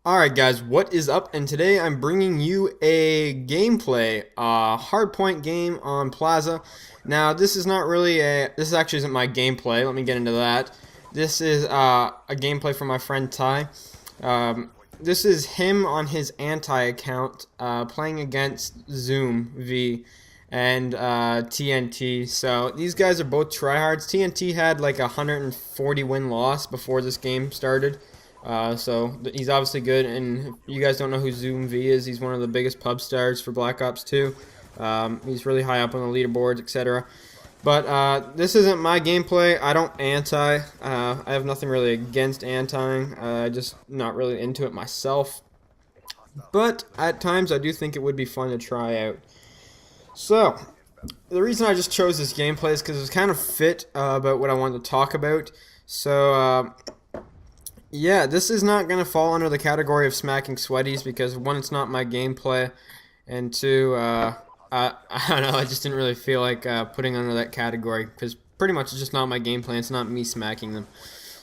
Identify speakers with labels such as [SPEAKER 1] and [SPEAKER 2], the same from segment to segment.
[SPEAKER 1] Alright guys, what is up? And today I'm bringing you a gameplay, hardpoint game on Plaza. Now this is not really this actually isn't my gameplay, let me get into that. This is a gameplay from my friend Ty. This is him on his anti account, playing against Z00Mv and TNT. So these guys are both tryhards. TNT had like a 140 win loss before this game started. So he's obviously good, and if you guys don't know who Z00Mv is, he's one of the biggest pub stars for Black Ops 2. He's really high up on the leaderboards, etc. But this isn't my gameplay. I don't anti. I have nothing really against antiing. Just not really into it myself. But at times I do think it would be fun to try out. So the reason I just chose this gameplay is because it's kind of fit about what I wanted to talk about. So yeah, this is not going to fall under the category of smacking sweaties because one, it's not my gameplay, and two, I don't know, I just didn't really feel like putting under that category because pretty much it's just not my gameplay. It's not me smacking them.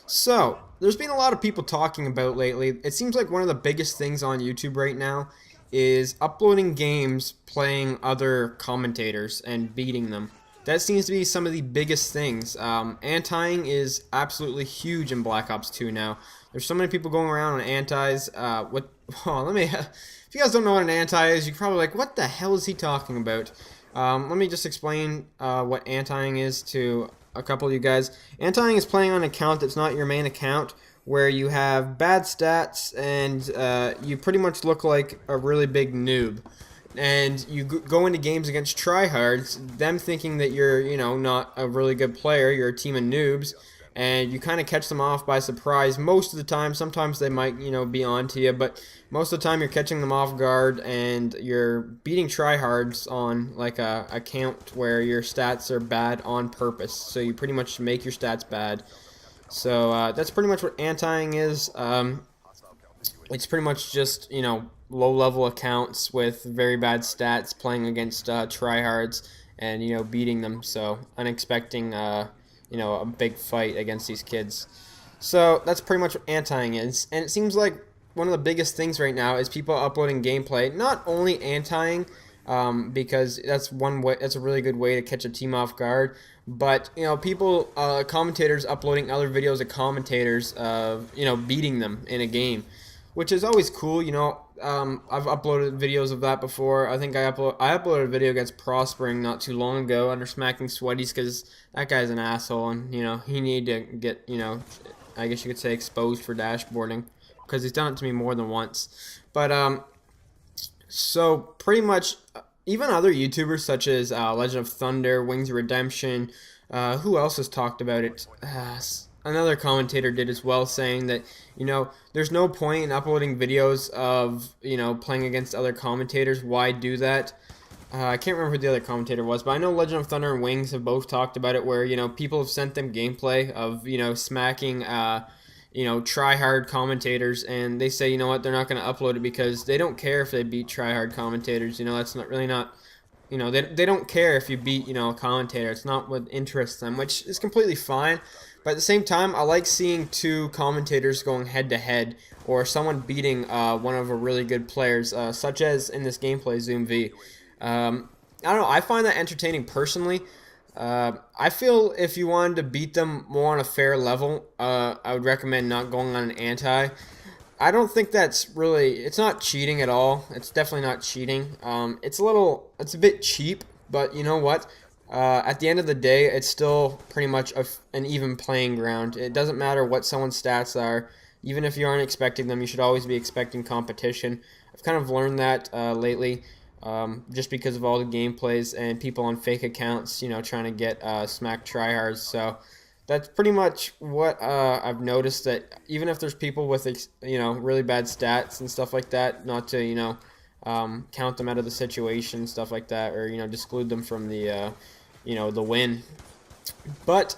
[SPEAKER 1] So there's been a lot of people talking about lately. It seems like one of the biggest things on YouTube right now is uploading games playing other commentators and beating them. That seems to be some of the biggest things. Antiing is absolutely huge in Black Ops 2 now. There's so many people going around on antis. If you guys don't know what an anti is, you're probably like, what the hell is he talking about? Let me just explain what antiing is to a couple of you guys. Antiing is playing on an account that's not your main account, where you have bad stats and you pretty much look like a really big noob. And you go into games against tryhards, them thinking that you're, not a really good player, you're a team of noobs, and you kind of catch them off by surprise most of the time. Sometimes they might, be on to you, but most of the time you're catching them off guard, and you're beating tryhards on like a account where your stats are bad on purpose. So you pretty much make your stats bad. So that's pretty much what antiing is. It's pretty much just, low-level accounts with very bad stats playing against tryhards and, beating them. So unexpecting, a big fight against these kids. So that's pretty much what antiing is. And it seems like one of the biggest things right now is people uploading gameplay, not only antiing, because that's one way, that's a really good way to catch a team off guard, but people, commentators uploading other videos of commentators, beating them in a game, which is always cool. I've uploaded videos of that before. I think I uploaded a video against Prospering not too long ago under smacking sweaties because that guy's an asshole, and he needed to get, I guess you could say, exposed for dashboarding because he's done it to me more than once. But so pretty much even other YouTubers such as Legend of Thunder, Wings of Redemption, who else has talked about it? Another commentator did as well, saying that, there's no point in uploading videos of, playing against other commentators. Why do that? I can't remember who the other commentator was, but I know Legend of Thunder and Wings have both talked about it, where, people have sent them gameplay of, smacking, try-hard commentators, and they say, what, they're not going to upload it because they don't care if they beat try-hard commentators. That's not really not... they don't care if you beat, a commentator. It's not what interests them, which is completely fine. But at the same time, I like seeing two commentators going head-to-head, or someone beating one of a really good players, such as in this gameplay, Z00Mv. I don't know, I find that entertaining personally. I feel if you wanted to beat them more on a fair level, I would recommend not going on an anti. I don't think that's really, it's not cheating at all. It's definitely not cheating. It's a bit cheap, but you know what? At the end of the day, it's still pretty much an even playing ground. It doesn't matter what someone's stats are. Even if you aren't expecting them, you should always be expecting competition. I've kind of learned that lately, just because of all the gameplays and people on fake accounts, trying to get smack tryhards. So that's pretty much what I've noticed, that even if there's people with really bad stats and stuff like that, not to count them out of the situation, stuff like that, or exclude them from the the win. But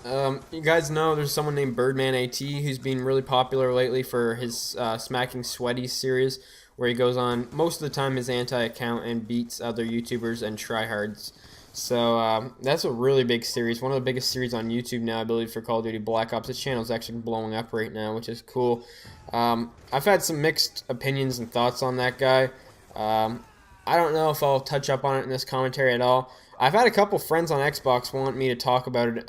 [SPEAKER 1] you guys know there's someone named Birdman AT who's been really popular lately for his Smacking Sweaty series, where he goes on most of the time his anti account and beats other YouTubers and tryhards. So that's a really big series, one of the biggest series on YouTube now, I believe, for Call of Duty Black Ops. This channel is actually blowing up right now, which is cool. I've had some mixed opinions and thoughts on that guy. I don't know if I'll touch up on it in this commentary at all. I've had a couple friends on Xbox want me to talk about it,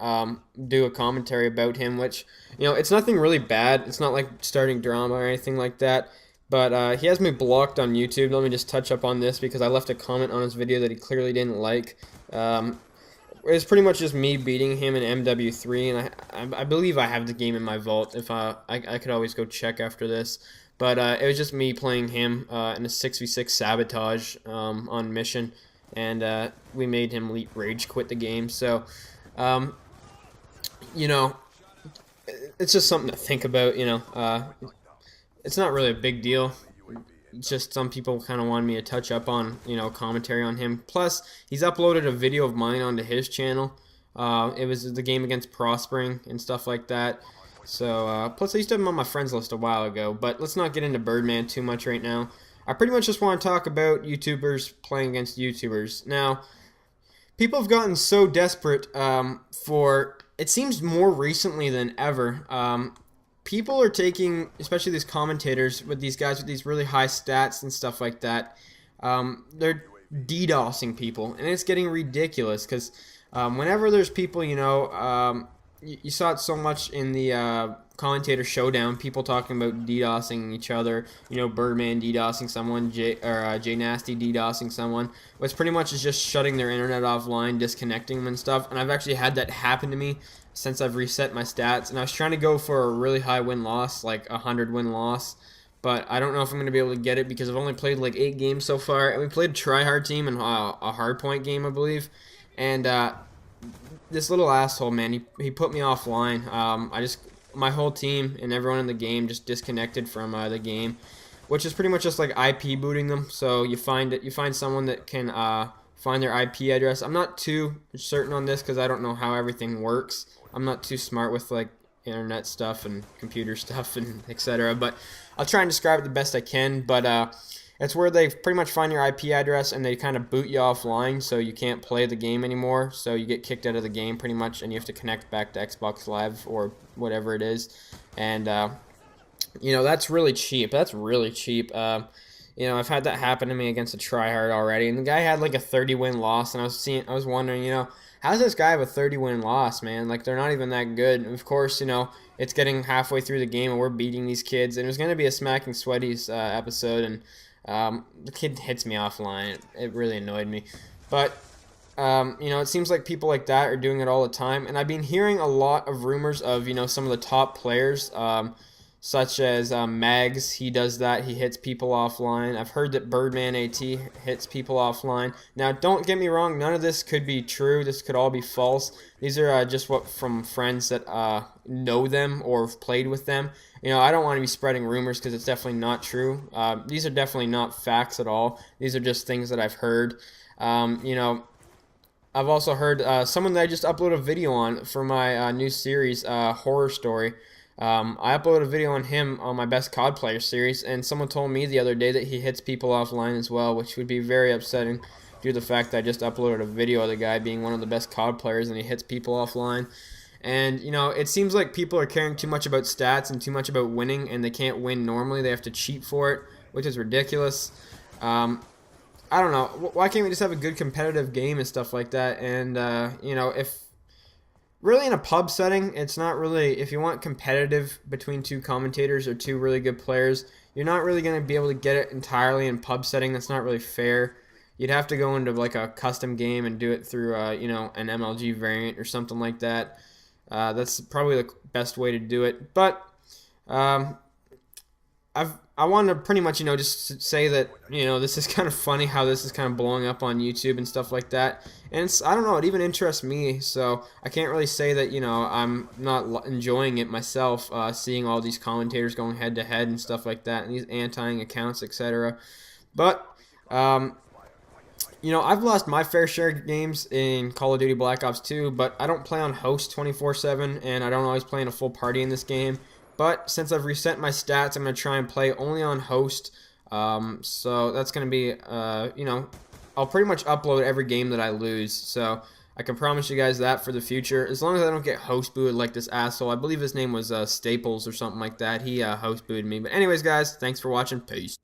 [SPEAKER 1] do a commentary about him, which, it's nothing really bad. It's not like starting drama or anything like that. But he has me blocked on YouTube. Let me just touch up on this because I left a comment on his video that he clearly didn't like. It's pretty much just me beating him in MW3, and I believe I have the game in my vault. If I could always go check after this. But it was just me playing him in a 6v6 sabotage on mission, and we made him rage quit the game. So, it's just something to think about. It's not really a big deal. It's just some people kind of wanted me to touch up on, commentary on him. Plus, he's uploaded a video of mine onto his channel. It was the game against Prospering and stuff like that. So, plus I used to have him on my friends list a while ago, but let's not get into Birdman too much right now. I pretty much just want to talk about YouTubers playing against YouTubers. Now, people have gotten so desperate it seems more recently than ever. People are taking, especially these commentators with these guys with these really high stats and stuff like that, they're DDoSing people, and it's getting ridiculous because whenever there's people, you saw it so much in the commentator showdown, people talking about DDoSing each other, Birdman DDoSing someone, J Nasty DDoSing someone, which pretty much is just shutting their internet offline, disconnecting them and stuff, and I've actually had that happen to me since I've reset my stats, and I was trying to go for a really high win-loss, like 100 win-loss, but I don't know if I'm going to be able to get it because I've only played like 8 games so far, and we played a try-hard team and a hardpoint game, I believe, and this little asshole, man, he put me offline. My whole team and everyone in the game just disconnected from the game, which is pretty much just like IP booting them. So you find someone that can find their IP address. I'm not too certain on this because I don't know how everything works. I'm not too smart with like internet stuff and computer stuff and etc. But I'll try and describe it the best I can. But it's where they pretty much find your IP address and they kind of boot you offline so you can't play the game anymore. So you get kicked out of the game pretty much and you have to connect back to Xbox Live or whatever it is. And, that's really cheap. That's really cheap. I've had that happen to me against a tryhard already. And the guy had like a 30-win loss. And I was wondering, how's this guy have a 30-win loss, man? Like, they're not even that good. And of course, it's getting halfway through the game and we're beating these kids. And it was going to be a Smacking Sweaties episode. And the kid hits me offline. It really annoyed me. But, it seems like people like that are doing it all the time. And I've been hearing a lot of rumors of, some of the top players, such as Mags. He does that. He hits people offline. I've heard that Birdman AT hits people offline. Now, don't get me wrong. None of this could be true. This could all be false. These are just from friends that know them or have played with them. I don't want to be spreading rumors because it's definitely not true. These are definitely not facts at all. These are just things that I've heard. I've also heard someone that I just uploaded a video on for my new series, Horror Story. I uploaded a video on him on my Best COD Player series, and someone told me the other day that he hits people offline as well, which would be very upsetting due to the fact that I just uploaded a video of the guy being one of the best COD players and he hits people offline. And, it seems like people are caring too much about stats and too much about winning, and they can't win normally. They have to cheat for it, which is ridiculous. I don't know. Why can't we just have a good competitive game and stuff like that? And, if really in a pub setting, it's not really, if you want competitive between two commentators or two really good players, you're not really going to be able to get it entirely in pub setting. That's not really fair. You'd have to go into like a custom game and do it through, an MLG variant or something like that. That's probably the best way to do it. But I want to pretty much, just say that, this is kind of funny how this is kind of blowing up on YouTube and stuff like that. And I don't know, it even interests me, so I can't really say that, I'm not enjoying it myself, seeing all these commentators going head-to-head and stuff like that, and these anti-ing accounts, etc. But, I've lost my fair share of games in Call of Duty Black Ops 2, but I don't play on host 24/7, and I don't always play in a full party in this game. But since I've reset my stats, I'm going to try and play only on host. So that's going to be, I'll pretty much upload every game that I lose. So I can promise you guys that for the future, as long as I don't get host booted like this asshole. I believe his name was Staples or something like that. He host booted me. But anyways, guys, thanks for watching. Peace.